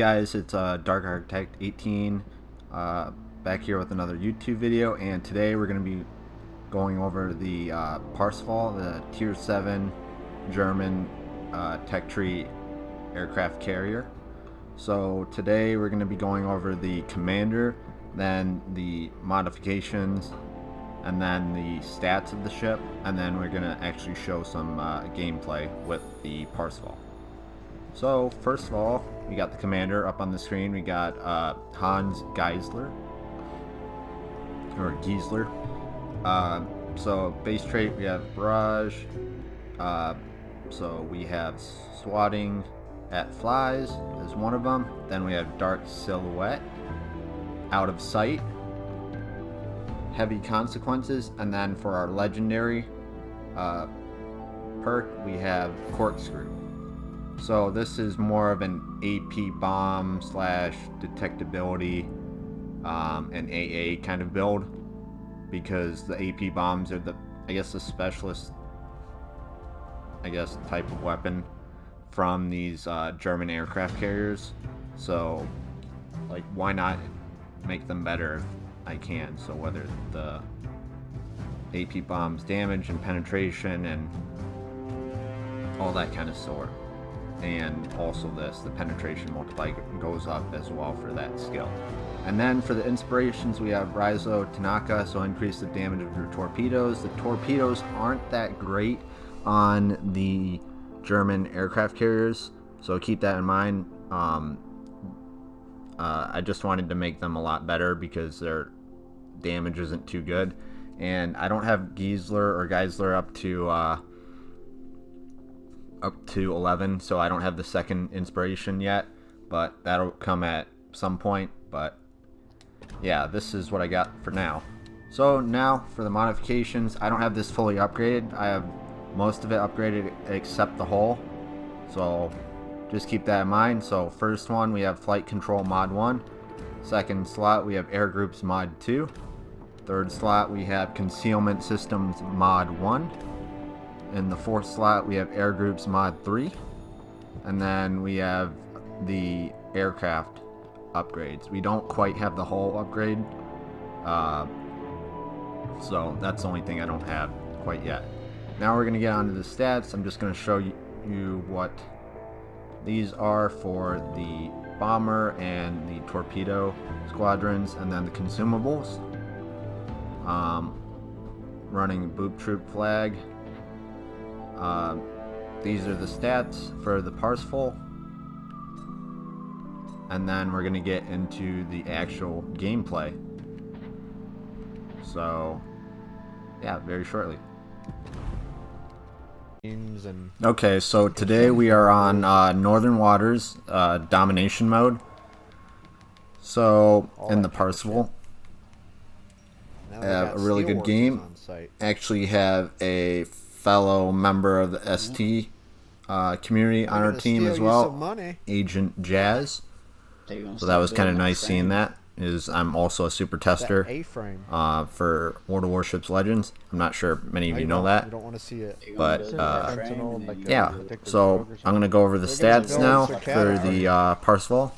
guys, it's Dark Architect 18 back here with another YouTube video, and today we're going to be going over the Parseval, the Tier 7 German tech tree aircraft carrier. So today we're going to be going over the commander, then the modifications, and then the stats of the ship, and then we're going to actually show some gameplay with the Parseval. So first of all, we got the commander up on the screen. We got Hans Geisler, or Giesler. So base trait, we have barrage. So we have swatting at flies is one of them. Then we have dark silhouette, out of sight, heavy consequences, and then for our legendary perk we have corkscrew. So this is more of an AP bomb slash detectability and AA kind of build, because the AP bombs are the specialist type of weapon from these German aircraft carriers. So like, why not make them better if I can? So whether the AP bombs damage and penetration and all that kind of sort, and also the penetration multiplier goes up as well for that skill. And then for the inspirations, we have Raizo Tanaka, so increase the damage of your torpedoes. The torpedoes aren't that great on the German aircraft carriers, so keep that in mind. I just wanted to make them a lot better because their damage isn't too good, and I don't have Geisler up to 11, so I don't have the second inspiration yet, but that'll come at some point. But yeah, this is what I got for now. So now for the modifications, I don't have this fully upgraded. I have most of it upgraded except the hull, so just keep that in mind. So first one, we have flight control mod 1. Second slot, we have air groups mod 2. Third slot, we have concealment systems mod 1. In the fourth slot, we have air groups mod 3. And then we have the aircraft upgrades. We don't quite have the hull upgrade, so that's the only thing I don't have quite yet. Now we're going to get onto the stats. I'm just going to show you what these are for the bomber and the torpedo squadrons, and then the consumables. Running boop troop flag. These are the stats for the Parseval, and then we're going to get into the actual gameplay. So yeah, very shortly. Okay, so today we are on Northern Waters domination mode. So in the Parseval, have a really good game. Actually have a fellow member of the ST community on our team as well, Agent Jazz. So that was kind of nice seeing that. I'm also a super tester for World of Warships Legends. I'm not sure if many of you know that, but yeah. So I'm gonna go over the stats now for the Parseval.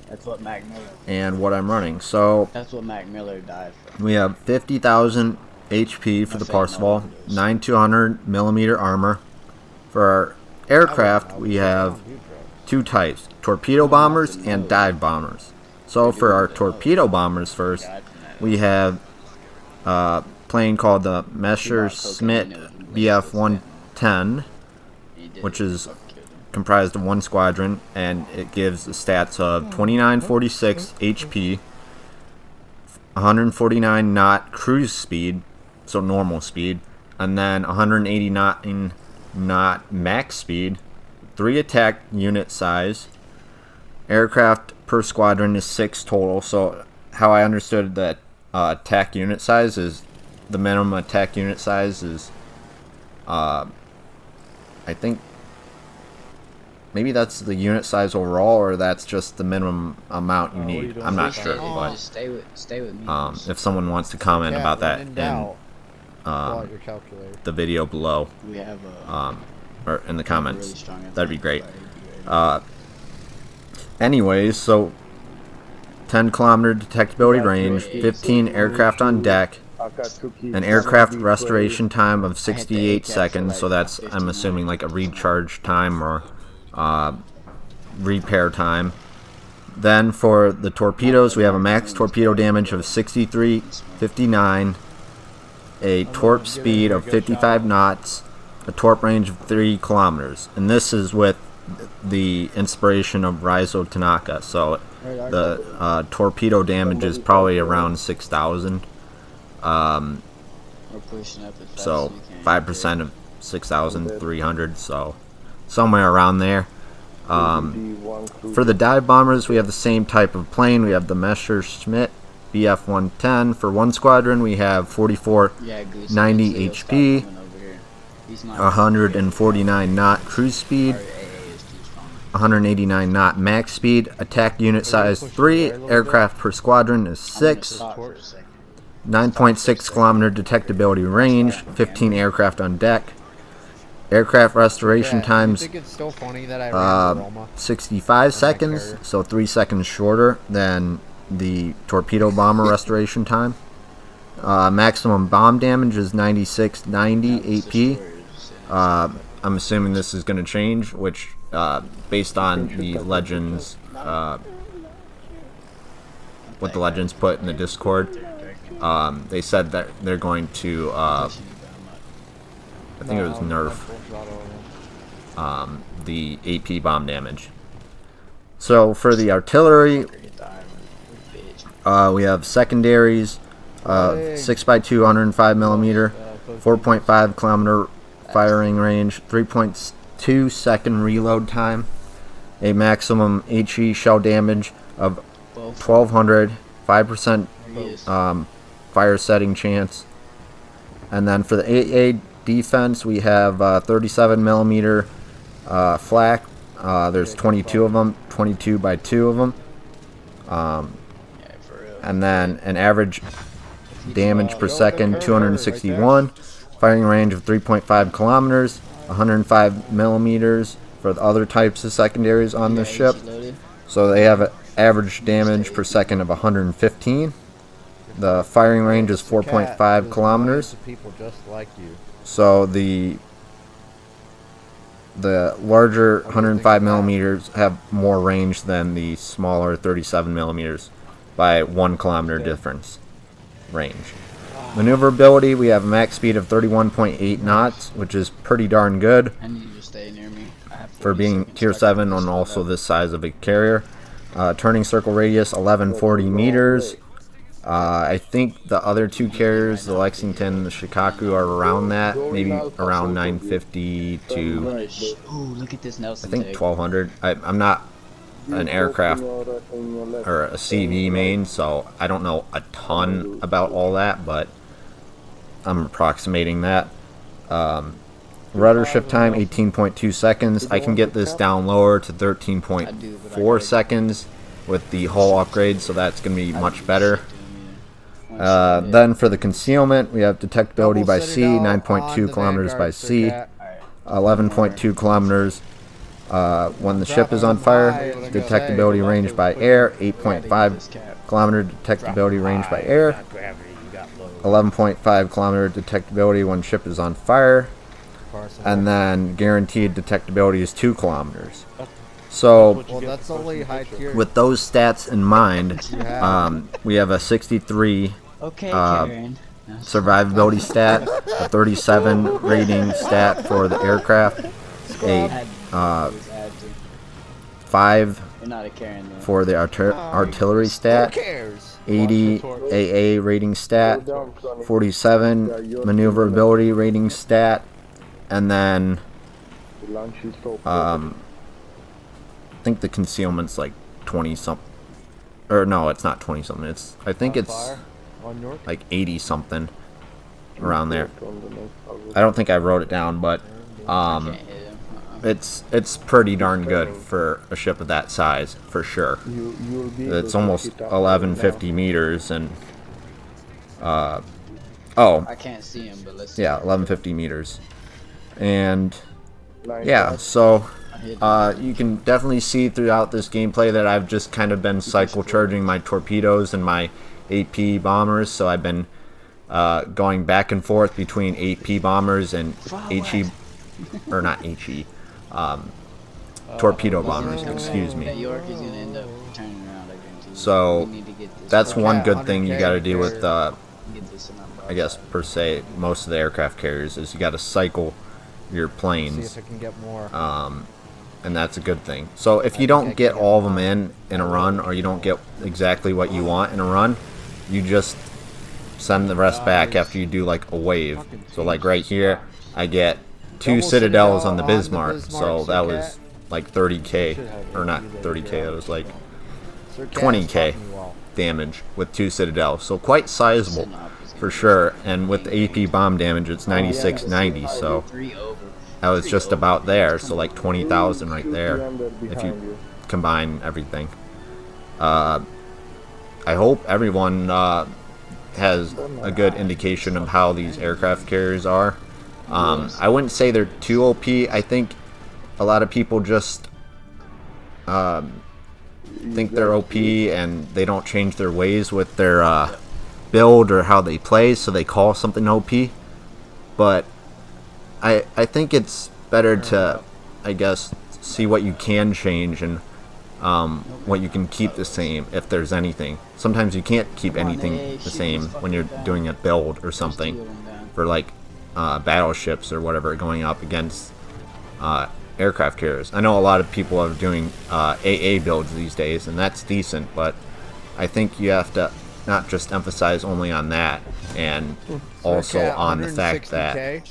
That's what Mac Miller. And what I'm running. So that's what Mac Miller died for. We have 50,000 HP for the Parseval, 9-200 millimeter armor. For our aircraft, we have two types: torpedo bombers and dive bombers. So for our torpedo bombers first, we have a plane called the Messerschmitt Bf-110, which is comprised of one squadron, and it gives the stats of 2946 HP, 149 knot cruise speed, so normal speed, and then 189 knot max speed, 3 attack unit size. Aircraft per squadron is 6 total. So how I understood that attack unit size is, the minimum attack unit size is I think maybe that's the unit size overall, or that's just the minimum amount you need. I'm not sure, but stay with me. If someone wants to comment about that in the video below, We have or in the comments, that'd be great. anyways, so 10-kilometer detectability range, 15 aircraft on deck, an aircraft restoration time of 68 seconds, so that's, I'm assuming, like a recharge time or repair time. Then for the torpedoes, we have a max torpedo damage of 63.59, a torp speed of 55 knots, a torp range of 3 kilometers. And this is with the inspiration of Raizo Tanaka, so the torpedo damage is probably around 6,000. So 5% of 6,300, so somewhere around there. For the dive bombers, we have the same type of plane. We have the Messerschmitt BF-110. For one squadron, we have 4490 HP, 149 knot cruise speed, 189 knot max speed. Attack unit size 3. Aircraft per squadron is 6. 9.6 kilometer detectability range. 15 aircraft on deck. Aircraft restoration times 65 seconds, so 3 seconds shorter than the torpedo bomber restoration time. Maximum bomb damage is 9690 AP. I'm assuming this is going to change, which based on the legends, what the legends put in the Discord, they said that they're going to I think it was nerf the AP bomb damage. So for the artillery, we have secondaries, 6x2 105 millimeter, 4.5 kilometer firing range, 3.2 second reload time, a maximum HE shell damage of 1200, 5% fire setting chance. And then for the AA defense, we have 37 millimeter flak. There's 22 of them, 22 by 2 of them. And then an average damage per second, 261. Firing range of 3.5 kilometers, 105 millimeters for the other types of secondaries on this ship. So they have an average damage per second of 115. The firing range is 4.5 kilometers. So the larger 105 millimeters have more range than the smaller 37 millimeters by 1 kilometer difference range. Maneuverability, we have a max speed of 31.8 knots, which is pretty darn good for being tier 7 on also this size of a carrier. Turning circle radius 1140 meters. I think the other two carriers, the Lexington and the Shikaku, are around that, maybe around 950 to look at this Nelson I think 1200. I'm not an aircraft or a CV main, so I don't know a ton about all that, but I'm approximating that. Rudder shift time 18.2 seconds. I can get this down lower to 13.4 seconds with the hull upgrade, so that's going to be much better. Then for the concealment, we have detectability by sea, 9.2 kilometers by sea, 11.2 kilometers when the ship is on fire. Detectability range by air, 8.5 kilometer detectability range by air, 11.5 kilometer detectability when ship is on fire, and then guaranteed detectability is 2 kilometers. So, with those stats in mind, we have a 63 survivability stat, a 37 rating stat for the aircraft, a 5 for the artillery stat, 80 AA rating stat, 47 maneuverability rating stat, and then I think the concealment's like 20 something, or no, it's not 20 something. I think it's like 80 something around there. I don't think I wrote it down, but it's pretty darn good for a ship of that size for sure. It's almost 1150 meters and I can't see him, but let's 1150 meters, and yeah, so You can definitely see throughout this gameplay that I've just kind of been cycle charging my torpedoes and my AP bombers, so I've been going back and forth between AP bombers and HE, or not HE, torpedo bombers, excuse me. York is gonna end up turning around, I guarantee you. So that's one good thing you got to do with, I Get this in our guess per se, most of the aircraft carriers is you got to cycle your See planes, if I can get more. and that's a good thing. So if you don't get all of them in a run, or you don't get exactly what you want in a run, you just send the rest back after you do like a wave. So like right here, I get 2 citadels on the Bismarck, so that was like 30k, or not 30k, it was like 20k damage with 2 citadels, so quite sizable for sure. And with the AP bomb damage, it's 9690, so that was just about there, so like 20,000 right there if you combine everything. I hope everyone has a good indication of how these aircraft carriers are. I wouldn't say they're too OP. I think a lot of people just think they're OP and they don't change their ways with their build or how they play, so they call something OP. But I think it's better to, I guess, see what you can change and what you can keep the same, if there's anything. Sometimes you can't keep anything the same when you're doing a build or something for like battleships or whatever going up against aircraft carriers. I know a lot of people are doing AA builds these days, and that's decent, but I think you have to not just emphasize only on that, and also on the fact that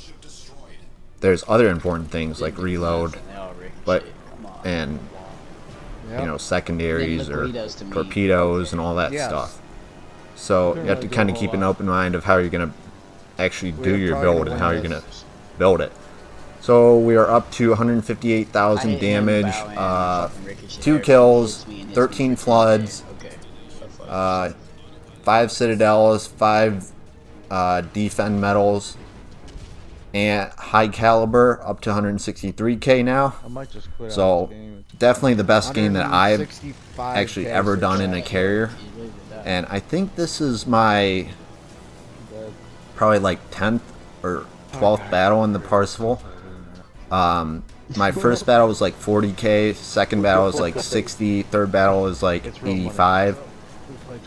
there's other important things like reload, but and you know, secondaries or torpedoes and all that stuff. So you have to kind of keep an open mind of how you're going to actually do your build and how you're going to build it. So we are up to 158,000 damage, 2 kills, 13 floods, 5 citadels, 5 defend medals, and high caliber up to 163k now. So definitely the best game that I've actually ever done in a carrier. And I think this is my probably like 10th or 12th battle in the Parseval. My first battle was like 40k, second battle was like 60, third battle was like 85,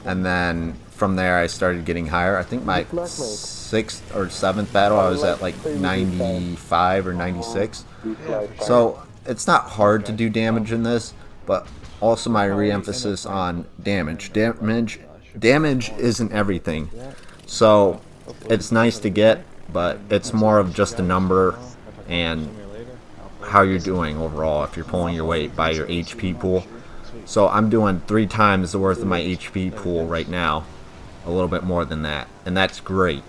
and then from there I started getting higher. I think my 6th or 7th battle I was at like 95 or 96. So it's not hard to do damage in this, but also my re-emphasis on damage. Damage isn't everything, so it's nice to get, but it's more of just a number and how you're doing overall if you're pulling your weight by your HP pool. So I'm doing 3 times the worth of my HP pool right now, a little bit more than that, and that's great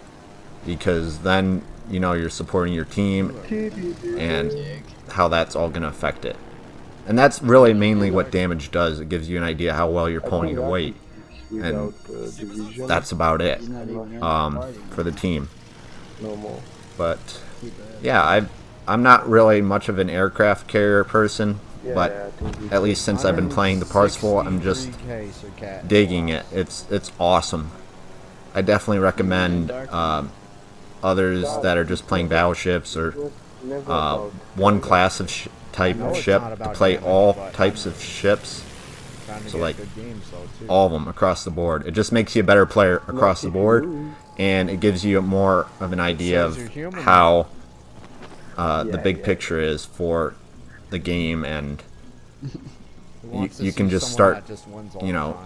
because then you know you're supporting your team and how that's all going to affect it. And that's really mainly what damage does. It gives you an idea how well you're pulling your weight, and that's about it for the team. But yeah, I'm not really much of an aircraft carrier person, but at least since I've been playing the Parseval, I'm just digging it. It's awesome. I definitely recommend others that are just playing battleships or one class of type of ship to play all types of ships. So like all of them across the board. It just makes you a better player across the board, and it gives you more of an idea of how the big picture is for the game, and you can just start, you know,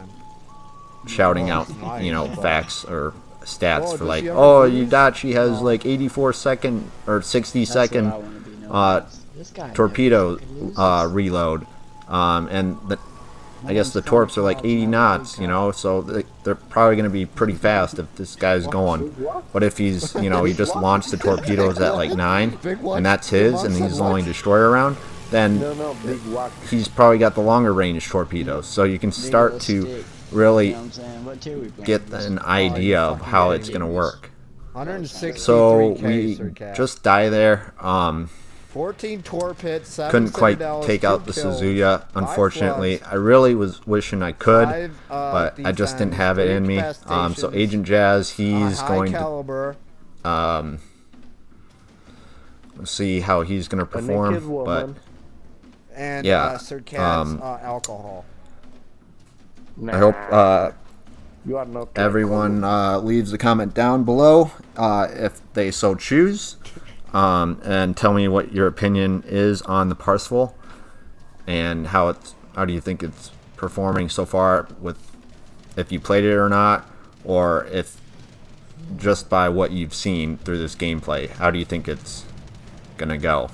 shouting out, you know, facts or stats for like, oh, Yudachi has like 84 second or 60 second torpedo reload, and I guess the torps are like 80 knots, you know, so they're probably going to be pretty fast if this guy's going. But if he's, you know, he just launched the torpedoes at like 9, and that's his, and he's the only destroyer around, then he's probably got the longer range torpedoes. So you can start to really get an idea of how it's going to work. So we just die there. 14 torpedoes, 7 couldn't quite citadels, take 2 out the kills, Suzuya, 5 unfortunately. floods, I really was wishing I could, 5, but I just didn't defense, have it 3 in me. So incapacitations, Agent Jazz, on a he's high going caliber, to see how he's going to A naked perform. But woman. and yeah, Sir Cat's alcohol. I hope You ought to know that. everyone leaves a comment down below if they so choose, and tell me what your opinion is on the Parseval and how do you think it's performing so far, with if you played it or not, or if just by what you've seen through this gameplay, how do you think it's gonna go?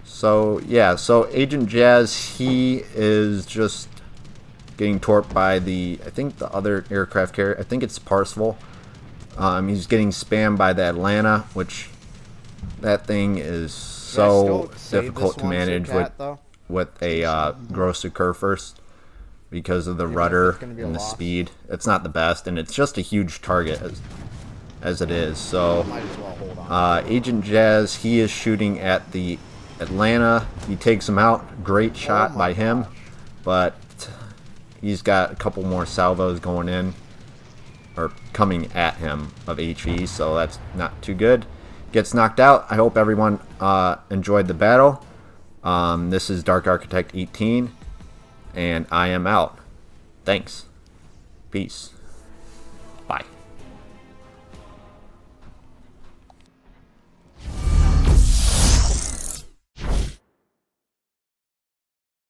So yeah, so Agent Jazz, he is just getting torped by I think the other aircraft carrier. I think it's Parseval. He's getting spammed by the Atlanta, which that thing is so difficult to manage with a gross occur first because of the rudder and the speed. It's not the best, and it's just a huge target as it is. So Agent Jazz, he is shooting at the Atlanta. He takes him out. Great shot by him, but he's got a couple more salvos going in, or coming at him, of HE, so that's not too good. Gets knocked out. I hope everyone enjoyed the battle. This is Dark Architect 18, and I am out. Thanks. Peace.